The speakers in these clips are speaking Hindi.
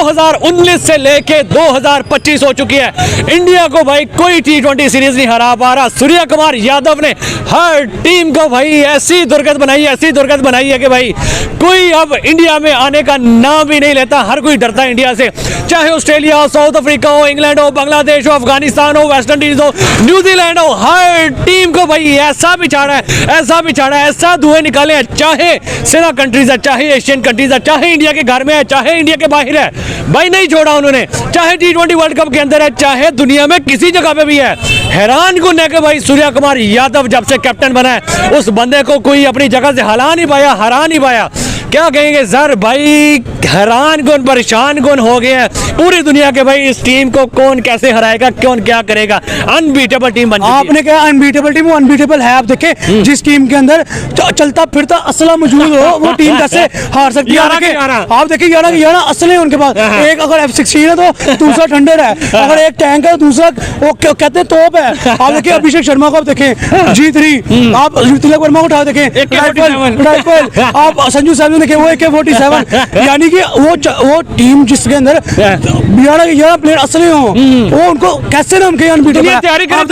2019 से लेके 2025 हो चुकी है, इंडिया को भाई कोई T20 सीरीज नहीं हरा पा रहा। सूर्य कुमार यादव ने हर टीम को भाई ऐसी दुर्गत बनाई है कि भाई कोई अब इंडिया में आने का नाम भी नहीं लेता। हर कोई डरता है इंडिया से, चाहे ऑस्ट्रेलिया हो, साउथ अफ्रीका हो, इंग्लैंड हो, बांग्लादेश हो, अफगानिस्तान हो, वेस्ट इंडीज हो, न्यूजीलैंड हो, हर टीम को भाई ऐसा बिछाड़ा है, ऐसा धुएं निकाले हैं, चाहे सेना कंट्रीज है, चाहे एशियन कंट्रीज है, चाहे इंडिया के घर में है, चाहे इंडिया के बाहर है, भाई नहीं छोड़ा उन्होंने। चाहे T20 वर्ल्ड कप के अंदर है, चाहे दुनिया में किसी जगह पे भी है। हैरान कौन है कि भाई सूर्य कुमार यादव जब से कैप्टन बना है उस बंदे को कोई अपनी जगह से हरा नहीं पाया। क्या कहेंगे सर, भाई हैरान कौन, परेशान कौन हो गए हैं पूरी दुनिया के भाई। इस टीम को कौन कैसे हराएगा, कौन क्या करेगा, अनबीटेबल टीम बन चुकी है। आपने कहा अनबीटेबल टीम, वो अनबीटेबल है। आप देखे जिस टीम के अंदर चलता फिरता असला मौजूद हो वो टीम कैसे हार सकती है। आप देखिए 11 असले हैं उनके पास। एक अगर F-16 है तो दूसरा थंडर है, अगर एक टैंक है तो दूसरा वो कहते हैं तोप है। आप देखिए अभिषेक शर्मा को आप देखें G3, आप तिलक वर्मा को उठा देखें राइफल, आप संजू सैमसन देखें वो AK-47, यानी कि वो टीम जिसके अंदर 11 प्लेयर असली हो वो उनको कैसे नाम किया अनबीटेबल।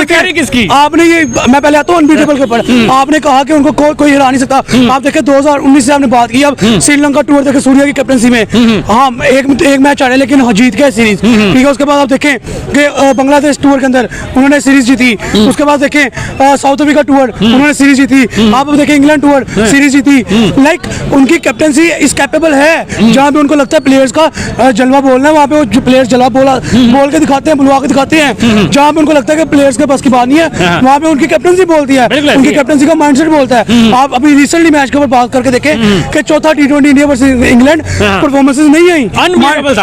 तैयारी किसकी? आपने ये मैं पहले आता हूँ अनबीटेबल के ऊपर। आपने कहा कि उनको कोई हरा नहीं सकता। आप देखें 2019 से आपने बात की, अब श्रीलंका टूर देखे सूर्या की कैप्टनसी में, हाँ एक मैच आ रहे लेकिन जीत गए सीरीज, ठीक है। उसके बाद आप देखें कि बांग्लादेश टूर के अंदर उन्होंने सीरीज जीती। उसके बाद देखें साउथ अफ्रीका टूर उन्होंने सीरीज जीती। आप देखें इंग्लैंड टूर सीरीज जीती। लाइक उनकी कैप्टनसी इस कैपेबल है। जहाँ पे उनको लगता है प्लेयर्स का जलवा बोलना है, वहाँ पे वो प्लेयर्स जलवा बोल के दिखाते हैं, बुलवा के दिखाते हैं। जहाँ पे उनको लगता है कि प्लेयर्स के पास की बात नहीं है, वहाँ पे उनकी कैप्टनसी बोलती है, उनकी कैप्टनसी का माइंडसेट बोलता है। आप अभी रिसेंटली मैच के ऊपर बात करके देखें कि चौथा T20 India versus England performances नहीं आई,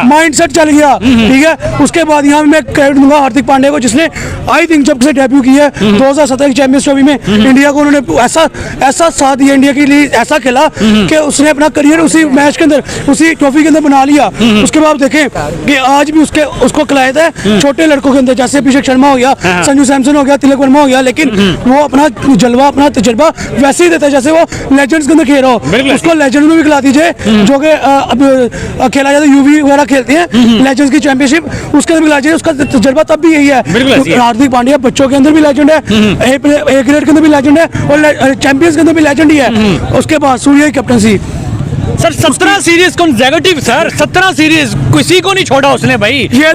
माइंडसेट चल गया, ठीक है। उसके बाद यहाँ मैं क्रेडिट दूंगा हार्दिक पांड्या को, जिसने आई थिंक जब से डेब्यू किया है 2017 की चैंपियंस ट्रॉफी में इंडिया को उन्होंने ऐसा साथ दिया इंडिया के लिए, ऐसा खेला कि उसने अपना करियर उसी मैच के अंदर उसी ट्रॉफी के अंदर बना लिया। उसके बाद देखें कि आज भी उसको खिलाया था छोटे लड़कों के अंदर, जैसे अभिषेक शर्मा हो गया, संजू सैमसन हो गया, तिलक वर्मा हो गया, लेकिन वो अपना जलवा अपना तजर्बा वैसे ही देता है जैसे वो लेजेंड्स के अंदर खेल रहा हो। उसको लेजेंड में भी खिला दीजिए, जो कि अब खेला जाता है यूवी वगैरह खेलते हैं लेजेंड्स की चैंपियनशिप, उसके अंदर भी खिला दीजिए, उसका तजर्बा तब भी यही है। हार्दिक पांड्या बच्चों के अंदर भी लेजेंड है, ए ग्रेड के अंदर भी लेजेंड है और चैंपियंस के अंदर भी लेजेंड ही है। उसके बाद सूर्या की captaincy sir 17 series consecutive sir, 17 series किसी को नहीं छोड़ा उसने भाई। ये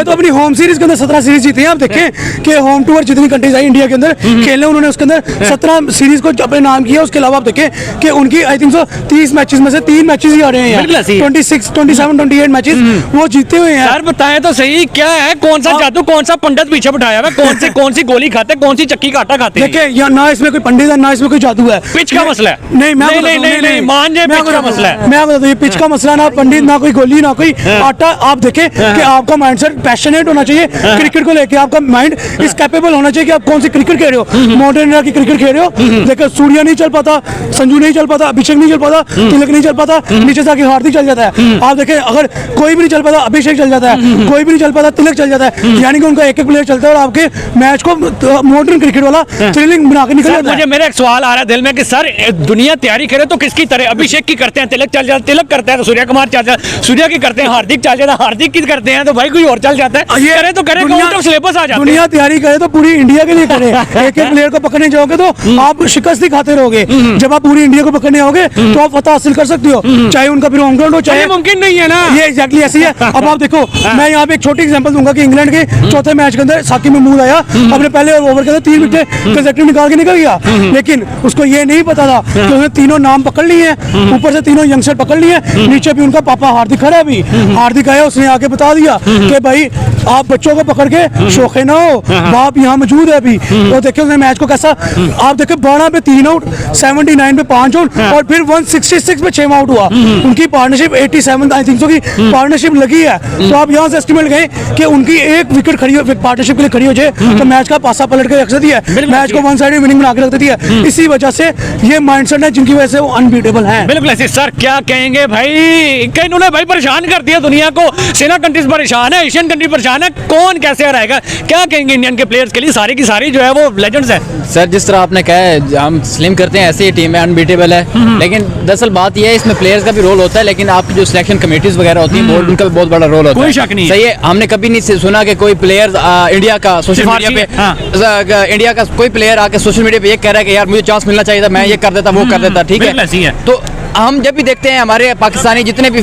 तो अपनी होम सीरीज के अंदर 17 सीरीज जीती हैं। आप देखें कि होम टूर जितनी कंट्रीज आई इंडिया के अंदर खेलने, उन्होंने उसके अंदर 17 सीरीज को अपने नाम किया। उसके अलावा आप देखें कि उनकी आई थिंक 30 मैचेस में से 3 मैचेस ही आ रहे हैं, 26, 27, 28 मैचेस वो जीते हुए हैं। सर बताएं तो सही क्या है, कौन सा जादू, कौन सा पंडित पीछे बिठाया है, कौन सी गोली खाते, कौन सी चक्की का आटा खाते हैं? देखिए ना इसमें कोई पंडित है ना इसमें कोई जादू है, पिच का मसला है। नहीं मान जाए पिच का मसला है। मैं बता दूं पिच का मसला, ना पंडित ना कोई गोली ना कोई आटा। आप देखें कि आपका माइंडसेट पैशनेट होना चाहिए क्रिकेट को लेके, आपका माइंड इस कैपेबल होना चाहिए कि आप कौन सी क्रिकेट खेल रहे हो, मॉडर्न एरा की क्रिकेट खेल रहे हो। देखो सूर्या नहीं चल पाता, संजू नहीं चल पाता, अभिषेक नहीं चल पाता, तिलक नहीं चल पाता, नीचे से आके हार्दिक चल जाता है। आप देखें अगर कोई भी नहीं चल पाता अभिषेक चल जाता है, कोई भी नहीं चल पाता तिलक चल जाता है, यानी कि उनका एक प्लेयर चलता है और आपके मैच को मॉडर्न क्रिकेट वाला थ्रिलिंग बना के निकल जाता है। मुझे मेरा एक सवाल आ रहा है दिल में कि सर दुनिया तैयारी करे तो किसकी तरह? अभिषेक की करते हैं तिलक चल जाता, तिलक करता है तो सूर्य कुमार चल जाता, सूर्या की करते हैं हार्दिक चल जाता, हार्दिक की करते हैं तो भाई कोई और चल जाता है। ये करे तो करे, आउट ऑफ सिलेबस आ जाता है। दुनिया तैयारी करे तो पूरी इंडिया के लिए करे। एक प्लेयर को पकड़ने जाओगे तो आप शिकस्त ही खाते रहोगे। जब आप पूरी इंडिया को पकड़ने आओगे तो आप फतह हासिल कर सकते हो, चाहे उनका फिर होम ग्राउंड हो, चाहे मुमकिन नहीं है ना। ये एग्जैक्टली ऐसी है। अब आप देखो मैं यहाँ पे एक छोटी एग्जांपल दूंगा कि इंग्लैंड के चौथे मैच के अंदर साकिब महमूद आया, अपने पहले ओवर के अंदर 3 विकेट कंसेक्यूटिव निकाल के निकल गया, लेकिन उसको ये नहीं पता था कि उसने तीनों नाम पकड़ लिए हैं, ऊपर से तीनों यंगस्टर पकड़ लिए, नीचे भी उनका पापा हार्दिक खड़ा है। अभी हार्दिक आया, उसने आके बता दिया कि भाई आप बच्चों को पकड़ के शोखे ना हो, बाप यहाँ मौजूद है अभी। तो देखिए उसने मैच को कैसा, आप देखिए 12 पे 3 आउट, 79 पे 5 आउट और फिर 166 पे 6 आउट हुआ। उनकी पार्टनरशिप 87 आई थिंक सो की पार्टनरशिप लगी है। तो आप यहाँ से एस्टिमेट गए कि उनकी एक विकेट खड़ी हो पार्टनरशिप के लिए खड़ी हो जाए तो मैच का पासा पलट के रख सकती है, मैच को वन साइड विनिंग बना के रख देती है। इसी वजह से ये माइंडसेट है जिनकी वजह से वो अनबीटेबल है। बिल्कुल ऐसे। सर क्या कहेंगे भाई, इन्होंने भाई परेशान कर दिया दुनिया को, सेना कंट्रीज परेशान है, एशियन कंट्री परेशान भयानक, कौन कैसे हराएगा, क्या कहेंगे इंडियन के प्लेयर्स के लिए? सारी की सारी जो है वो लेजेंड्स हैं। सर जिस तरह आपने कहा है हम स्लिम करते हैं, ऐसी टीम है अनबीटेबल है, लेकिन दरअसल बात यह है इसमें प्लेयर्स का भी रोल होता है, लेकिन आपकी जो सिलेक्शन कमेटीज वगैरह होती हैं बोर्ड, उनका भी बहुत बड़ा रोल होता है। कोई शक नहीं है। सही है, हमने कभी नहीं सुना कि कोई प्लेयर इंडिया का सोशल मीडिया पे इंडिया का कोई प्लेयर आके सोशल मीडिया पे ये कह रहा है कि यार मुझे चांस मिलना चाहिए था, मैं ये कर देता वो कर देता। ठीक बिल्कुल ऐसी है। है, तो हम जब भी देखते हैं हमारे पाकिस्तानी जितने भी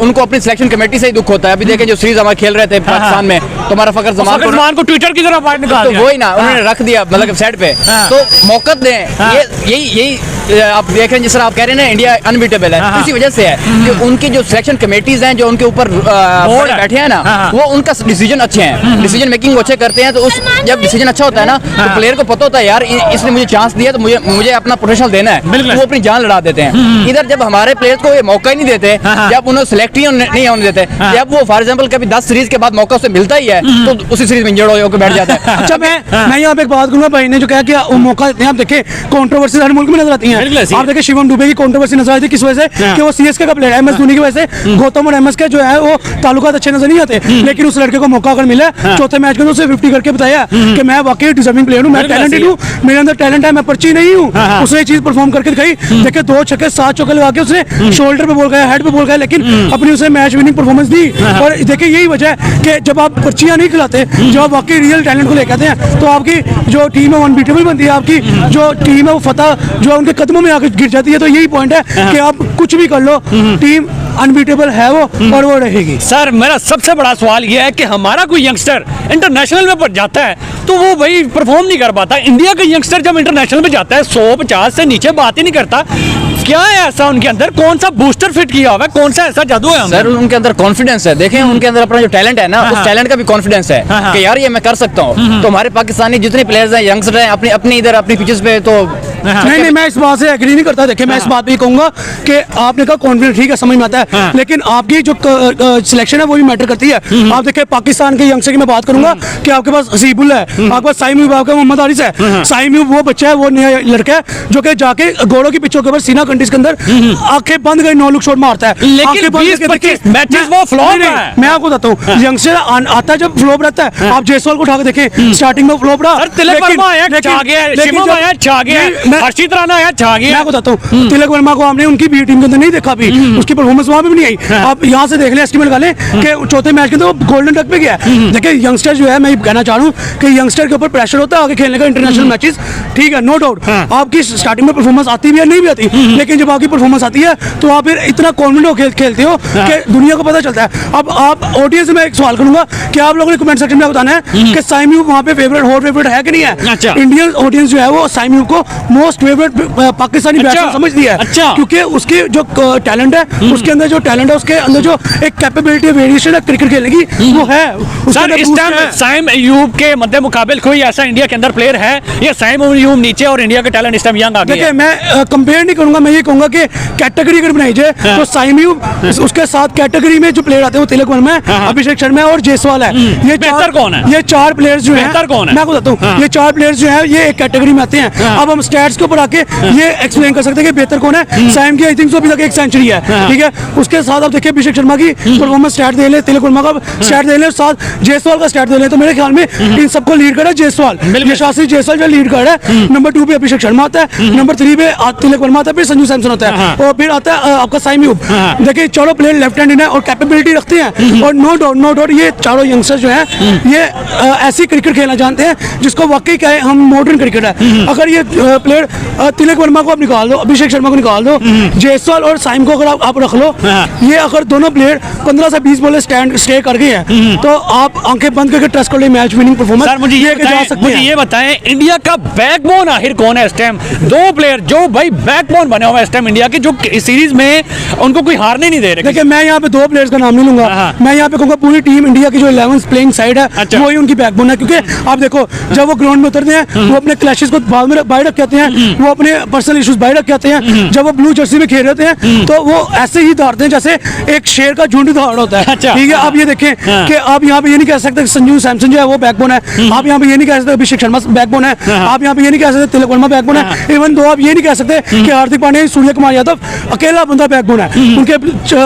उनको अपनी सिलेक्शन कमेटी से ही दुख होता है। अभी देखें जो सीरीज हमारे खेल रहे थे पाकिस्तान में, तो हमारा फखर जमान को ट्विटर की तरफ बाहर निकाल तो दिया। वही ना उन्होंने रख दिया मतलब साइड पे। तो मौका दें, ये यही आप देख रहे हैं जिस तरह आप कह रहे हैं ना इंडिया अनबीटेबल है, इसी वजह से है कि उनकी जो सिलेक्शन कमेटीज हैं जो उनके ऊपर बैठे हैं ना, वो उनका डिसीजन अच्छे हैं, डिसीजन मेकिंग अच्छे करते हैं। तो उस जब डिसीजन अच्छा होता है ना, तो प्लेयर को पता होता है यार इसने मुझे चांस दिया तो मुझे अपना पोटेंशियल देना है, तो वो अपनी जान लड़ा देते हैं। इधर जब हमारे प्लेयर्स को ये मौका ही नहीं देते, जब उन्हें सिलेक्ट ही नहीं होने देते, जब वो फॉर एग्जाम्पल कभी 10 सीरीज के बाद मौका उसे मिलता ही है तो उसी सीरीज में इंजर्ड होकर बैठ जाता है। अच्छा मैं यहाँ पे एक बात करूंगा, भाई ने जो कहा कि वो मौका देते हैं, आप देखें कंट्रोवर्सी हर मुल्क में नजर आती है। आप देखें शिवम दुबे की कंट्रोवर्सी नजर आई थी, किस वजह से कि वो सीएसके का प्लेयर है, एमएस धोनी की वजह से। गौतम और एमएस के जो है वो ताल्लुकात अच्छे नजर नहीं आते, लेकिन उस लड़के को मौका अगर मिला चौथे मैच में तो उसे 50 करके बताया कि मैं वाकई डिजर्विंग प्लेयर हूँ, मैं टैलेंटेड हूँ, मेरे अंदर टैलेंट है, मैं पर्ची नहीं हूँ। उसने ये चीज परफॉर्म करके दिखाई। देखिए 2 छक्के 7 चौके लगा के उसने शोल्डर पे बोल गया, हेड पे बोल गया, लेकिन अपनी उसे मैच विनिंग परफॉर्मेंस दी। और देखिए यही वजह है कि जब आप पर्चियां नहीं खिलाते, जब आप वाकई रियल टैलेंट को लेकर आते हैं, तो आपकी जो टीम है वो अनबीटेबल बनती है, आपकी जो टीम है वो फतह जो है उनके कदमों में आकर गिर जाती है। तो यही पॉइंट है कि आप कुछ भी कर लो, टीम अनबीटेबल है वो और वो रहेगी। सर मेरा सबसे बड़ा सवाल यह है कि हमारा कोई यंगस्टर इंटरनेशनल में जाता है तो वो भाई परफॉर्म नहीं कर पाता। इंडिया का यंगस्टर जब इंटरनेशनल में जाता है 150 से नीचे बात ही नहीं करता। क्या है ऐसा उनके अंदर, कौन सा बूस्टर फिट किया हुआ है, कौन सा ऐसा जादू है सर? उनके अंदर कॉन्फिडेंस है। देखें उनके अंदर अपना जो टैलेंट है ना, उस टैलेंट का भी कॉन्फिडेंस है कि यार ये मैं कर सकता हूँ। तो हमारे पाकिस्तानी जितने प्लेयर्स हैं, यंगस्टर हैं, अपनी इधर अपनी पिचेस पे तो नहीं मैं इस बात से एग्री नहीं करता। देखिए मैं इस बात भी कहूंगा कि आपने कहा कॉन्फिडेंस ठीक है, समझ में आता है, लेकिन आपकी जो सिलेक्शन है वो भी मैटर करती है। आप देखिए पाकिस्तान के यंगस्टर की मैं बात करूंगा कि आपके पास हसीबुल है, आपके पास साइम आपका मोहम्मद आरिस है। साइम वो बच्चा है, वो नया लड़का है जो कि जाके घोड़ों की पिचों के ऊपर सीना कंट्रीज के अंदर आंखें बंद कर नो लुक शॉट मारता है। लेकिन 20-25 मैचेस वो फ्लॉप है। मैं आपको बताता हूँ यंगस्टर आता है जब फ्लॉप रहता है। आप जयसवाल को उठा के देखें, स्टार्टिंग में फ्लॉप रहा, तिलक वर्मा आया छा गया, शिवम आया छा गया, हर्षित राणा आया छा गया। मैं बताता हूँ तिलक वर्मा को आपने उनकी बी टीम के अंदर नहीं देखा, अभी उसकी परफॉर्मेंस वहां पे भी नहीं आई। आप यहाँ से देख लें, एस्टिमेट निकालें कि चौथे मैच के अंदर वो गोल्डन डक पे गया। देखिए यंगस्टर जो है, मैं कहना चाह रहा हूँ कि यंगस्टर के ऊपर प्रेशर होता है आगे खेलने का इंटरनेशनल मैचेस, ठीक है, नो डाउट। आपकी स्टार्टिंग में परफॉर्मेंस आती भी है नहीं भी आती, लेकिन जब आपकी परफॉर्मेंस आती है तो आप फिर इतना कॉन्फिडेंट होकर खेलते हो कि दुनिया को पता चलता है। अब आप ऑडियंस से मैं एक सवाल करूंगा कि आप लोगों ने कमेंट सेक्शन में बताना है कि साइम्यू वहाँ पे फेवरेट हॉट फेवरेट है कि नहीं है। इंडियन ऑडियंस जो है वो साइम्यू को मोस्ट फेवरेट पाकिस्तानी बैट्समैन समझती है, क्योंकि उसकी जो टैलेंट है, उसके अंदर जो टैलेंट है, उसके अंदर जो एक कैपेबिलिटी वेरिएशन है क्रिकेट खेलने की वो है। सर इस टाइम साइम अयूब के मध्य मुकाबले कोई ऐसा इंडिया के अंदर प्लेयर है या साइम अयूब नीचे और इंडिया का टैलेंट इस टाइम यंग आ गया? देखिए मैं कंपेयर नहीं करूंगा, मैं ये कहूंगा कि कैटेगरी अगर बनाई जाए तो साइम अयूब उसके साथ कैटेगरी में जो प्लेयर आते हैं वो तिलक वर्मा है, अभिषेक शर्मा और जयसवाल है। ये बेहतर कौन है? ये 4 प्लेयर्स जो हैं, बेहतर कौन है? मैं बताता हूँ, ये 4 प्लेयर्स जो है ये एक कैटेगरी में आते हैं। अब हम स्टैट्स के ऊपर आके ये एक्सप्लेन कर सकते हैं कि बेहतर कौन है। साइम की आई थिंक सो अभी तक 1 सेंचुरी है, ठीक है। उसके साथ आप देखिए अभिषेक शर्मा की परफॉर्मेंस स्टैट दे ले, तिलक वर्मा का स्टैट दे ले, साथ जयसवाल का स्टैट दे ले, तो मेरे ख्याल में इन सबको लीड कर रहा है जयसवाल, यशास्वी जयसवाल जो लीड कर रहा है। नंबर 2 पे अभिषेक शर्मा आता है, नंबर 3 पे तिलक वर्मा आता है, फिर संजू सैमसन होता है, और फिर आता है आपका साइम अयूब। देखिए चारों प्लेयर लेफ्ट हैंड है और कैपेबिलिटी रखते हैं, और नो डाउट ये चारों यंगस्टर जो है ये ऐसी क्रिकेट खेलना जानते हैं जिसको वाकई क्या है, हम मॉडर्न क्रिकेट है। अगर ये प्लेयर तिलक वर्मा को आप निकाल दो, अभिषेक शर्मा को निकाल दो, जयसवाल और साइम को अगर आप रख लो, ये अगर दोनों प्लेयर 15 से 20 बॉल स्टे कर गए हैं तो आप आंखें बंद करके ट्रस्ट कर ले मैच विनिंग परफॉर्मेंस। सर मुझे ये बताएं इंडिया का बैकबोन आखिर कौन है इस टाइम? 2 प्लेयर जो भाई बैकबोन बने हुए इस टाइम इंडिया के, जो इस सीरीज में उनको कोई हारने नहीं दे रहे। देखिए मैं यहाँ पे 2 प्लेयर्स का नाम नहीं लूंगा, मैं यहाँ पे कहूँगा पूरी टीम इंडिया की जो 11 प्लेइंग साइड है वही उनकी बैकबोन है। क्योंकि आप देखो जब वो ग्राउंड में उतरते हैं वो अपने क्लैशेस को बाहर रख कहते हैं हैं वो अपने पर्सनल इश्यूज बाहर रख के आते हैं। जब वो ब्लू जर्सी में खेल रहे हैं तो वो ऐसे ही दौड़ते हैं जैसे एक शेर का झुंड दौड़ होता है। अच्छा। ठीक है, आप ये देखें कि आप यहाँ पे ये नहीं कह सकते कि संजू सैमसन जो है वो बैकबोन है। आप यहाँ पे ये नहीं कह सकते अभिषेक शर्मा बैकबोन है। आप यहाँ पे ये नहीं कह सकते तिलक वर्मा बैकबोन है। इवन दो आप ये नहीं कह सकते कि हार्दिक पांड्या, सूर्य कुमार यादव अकेला बंदा बैकबोन है। उनके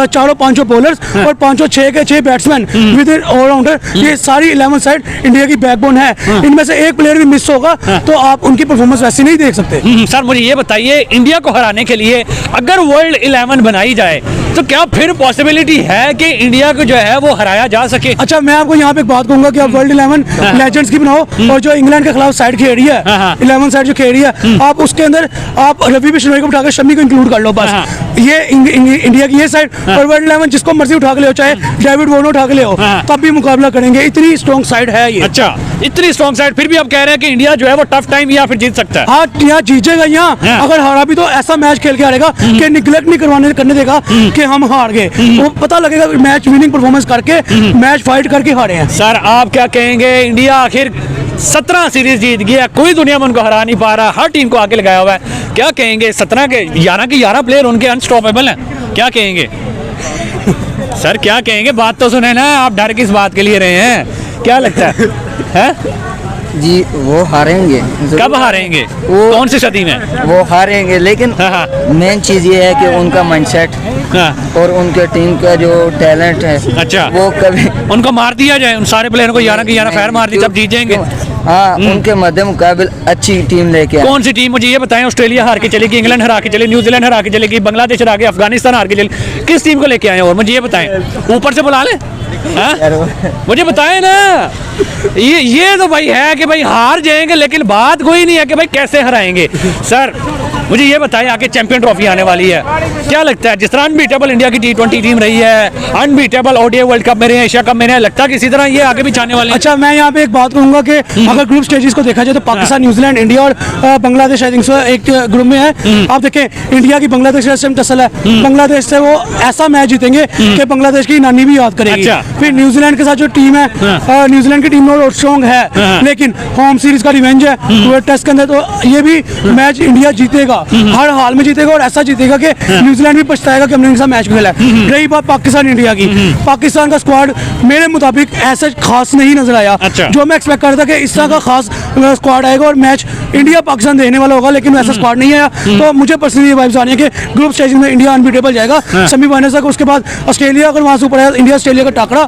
चारों पांचों बॉलर्स और पांचों छह के छह बैट्समैन विद ऑलराउंडर, ये सारी 11 साइड इंडिया की बैकबोन है। इनमें से एक प्लेयर भी मिस होगा तो आप उनकी परफॉर्मेंस वैसी नहीं देख सकते। सर मुझे ये बताइए, इंडिया को हराने के लिए अगर वर्ल्ड 11 बनाई जाए तो क्या फिर पॉसिबिलिटी है कि इंडिया को जो है वो हराया जा सके? अच्छा, मैं आपको यहाँ पे एक बात कहूंगा कि आप वर्ल्ड 11 लेजेंड्स की बनाओ और जो इंग्लैंड के खिलाफ साइड खेल रही है 11 साइड जो खेल रही है, आप उसके अंदर आप रवि बिश्नोई को उठाकर शमी को इंक्लूड कर लो बस। ये इंडिया की ये साइड और वर्ल्ड 11 जिसको मर्जी उठा के ले, चाहे डेविड वार्नर उठा के ले, तब भी मुकाबला करेंगे। इतनी स्ट्रॉन्ग साइड है ये। अच्छा, इतनी स्ट्रॉन्ग साइड, फिर भी आप कह रहे हैं कि इंडिया जो है वो टफ टाइम या फिर जीत सकता है? हाँ, यहाँ जीतेगा। यहाँ अगर हारा भी तो ऐसा मैच खेल के हारेगा कि निगलेक्ट नहीं करने देगा कि हम हार गए। वो पता लगेगा मैच विनिंग परफॉर्मेंस करके, मैच फाइट करके हारे हैं। सर आप क्या कहेंगे, इंडिया आखिर 17 सीरीज जीत गया, कोई दुनिया में उनको हरा नहीं पा रहा, हर टीम को आगे लगाया हुआ है, क्या कहेंगे? 17 के 11 प्लेयर उनके अनस्टॉपेबल हैं, क्या कहेंगे? सर क्या कहेंगे, बात तो सुने ना, आप डर किस बात के लिए रहे हैं, क्या लगता है? हैं? जी वो हारेंगे। कब हारेंगे? वो- कौन सी सदी में? वो हारेंगे, लेकिन हाँ। मेन चीज़ ये है कि उनका माइंडसेट हाँ। और उनके टीम का जो टैलेंट है, अच्छा। वो कभी उनको मार दिया जाए, उन सारे प्लेयरों को 11 के 11 फायर मार दी, तब जीत जाएंगे। हाँ, उनके मध्य मुकाबले अच्छी टीम लेके आए। कौन सी टीम, मुझे ये बताएं? ऑस्ट्रेलिया हार के चलेगी, इंग्लैंड हरा के चले, न्यूजीलैंड हरा के चलेगी, बांग्लादेश हरा के, अफगानिस्तान हार के चले, किस टीम को लेके आए? और मुझे ये बताएं, ऊपर से बुला ले, हाँ? मुझे बताएं ना, ये तो भाई है कि भाई हार जाएंगे, लेकिन बात कोई नहीं है कि भाई कैसे हराएंगे। सर मुझे ये बताएं, आगे चैंपियन ट्रॉफी आने वाली है, क्या लगता है? जिस तरह अनबीटेबल इंडिया की T20 टीम रही है, अनबीटेबल ODI वर्ल्ड कप में रहे, एशिया कप में रहे, लगता है कि इसी तरह ये आगे भी चाहने वाले हैं? अच्छा, मैं यहाँ पे एक बात कहूंगा कि अगर ग्रुप स्टेजेस को देखा जाए तो पाकिस्तान, न्यूजीलैंड, इंडिया और बांग्लादेश आई थिंक सो एक ग्रुप में है। आप देखें, इंडिया की बांग्लादेश से सेम टसल है, बांग्लादेश से वो ऐसा मैच जीतेंगे कि बांग्लादेश की नानी भी याद करेगी। अच्छा। फिर न्यूजीलैंड के साथ जो टीम है, न्यूजीलैंड की टीम और स्ट्रॉन्ग है, लेकिन होम सीरीज का रिवेंज है वो टेस्ट के अंदर, तो ये भी मैच इंडिया जीतेगा, हर हाल में जीतेगा और ऐसा जीतेगा कि न्यूजीलैंड भी पछताएगा कि हमने इनके साथ मैच खेला है। रही बात पाकिस्तान इंडिया की, पाकिस्तान का स्क्वाड मेरे मुताबिक ऐसा खास नहीं नजर आया। अच्छा। जो मैं एक्सपेक्ट कर रहा था कि इस तरह का खास स्क्वाड आएगा और मैच इंडिया पाकिस्तान देखने वाला होगा, लेकिन वैसा स्क्वाड नहीं आया। तो मुझे पर्सनली ये वाइब्स आ रही है कि ग्रुप स्टेज में इंडिया अनबीटेबल जाएगा सेमीफाइनल तक। उसके बाद ऑस्ट्रेलिया अगर वहां से ऊपर आया, इंडिया ऑस्ट्रेलिया का टाकरा,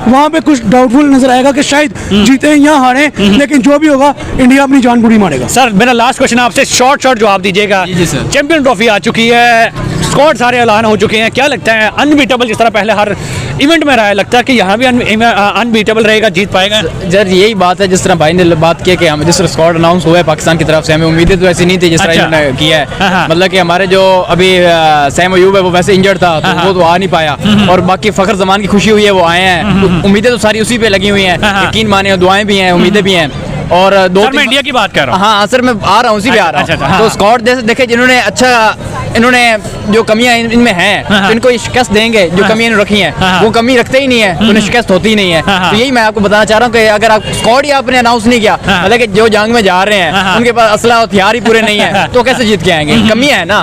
वहां पे कुछ डाउटफुल नजर आएगा कि शायद जीते या हारे, लेकिन जो भी होगा इंडिया अपनी जान बुरी मारेगा। सर मेरा लास्ट क्वेश्चन आपसे, शॉर्ट जवाब दीजिएगा। चैंपियन ट्रॉफी आ चुकी है, स्क्वाड सारे ऐलान हो चुके हैं, क्या लगता है अनबीटेबल जिस तरह पहले हर इवेंट में रहा है, लगता है कि यहाँ भी अनबीटेबल रहेगा, जीत पाएगा? सर यही बात है, जिस तरह भाई ने बात किया कि हम जिस तरह स्क्वाड अनाउंस हुआ है पाकिस्तान की तरफ से, हमें उम्मीदें तो ऐसी नहीं थी जिस तरह अच्छा। इन्होंने किया हाँ, है। हाँ। मतलब कि हमारे जो अभी सैम अयूब है वो वैसे इंजर्ड था, तो वो तो आ नहीं पाया, और बाकी फखर जमान की खुशी हुई है, वो आए हैं, उम्मीदें तो सारी उसी पे लगी हुई हैं, यकीन माने, दुआएं भी हैं, उम्मीदें भी हैं। और सर मैं इंडिया की बात कर रहा हूँ। हाँ सर, मैं आ रहा हूँ, उसी पे आ रहा अच्छा, हूँ। हाँ। तो स्क्वाड देखे जिन्होंने अच्छा, इन्होंने जो कमियां इनमें हैं, तो इनको ये शिकस्त देंगे, जो कमियां इन्होंने रखी हैं वो कमी रखते ही नहीं है, तो उन्हें शिकस्त होती ही नहीं है। तो यही मैं आपको बताना चाह रहा हूँ कि अगर आप स्क्वाड ही आपने अनाउंस नहीं किया, मतलब कि जो जंग में जा रहे हैं उनके पास असला हथियार ही पूरे नहीं है, तो कैसे जीत के आएंगे? कमियां है ना।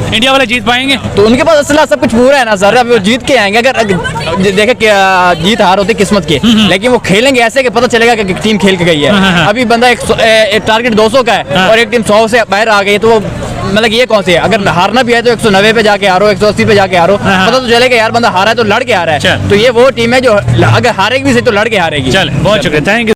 इंडिया वाले जीत पाएंगे? तो उनके पास असला सब कुछ पूरा है ना सर, अब वो जीत के आएंगे। अगर देखे जीत हार होती किस्मत की, लेकिन वो खेलेंगे ऐसे कि पता चलेगा कि टीम खेल के गई है। अभी बंदा एक टारगेट 200 का है और एक टीम 100 से बाहर आ गई, तो वो मतलब ये कौन सी है? अगर हारना भी है तो 190 पे जाके हारो, 180 पे जाके हारो, पता तो चलेगा यार बंदा हारा है तो लड़ के हारा है। तो ये वो टीम है जो अगर हारेगी भी सही तो लड़ के हारेगी। चल बहुत शुक्रिया, थैंक यू।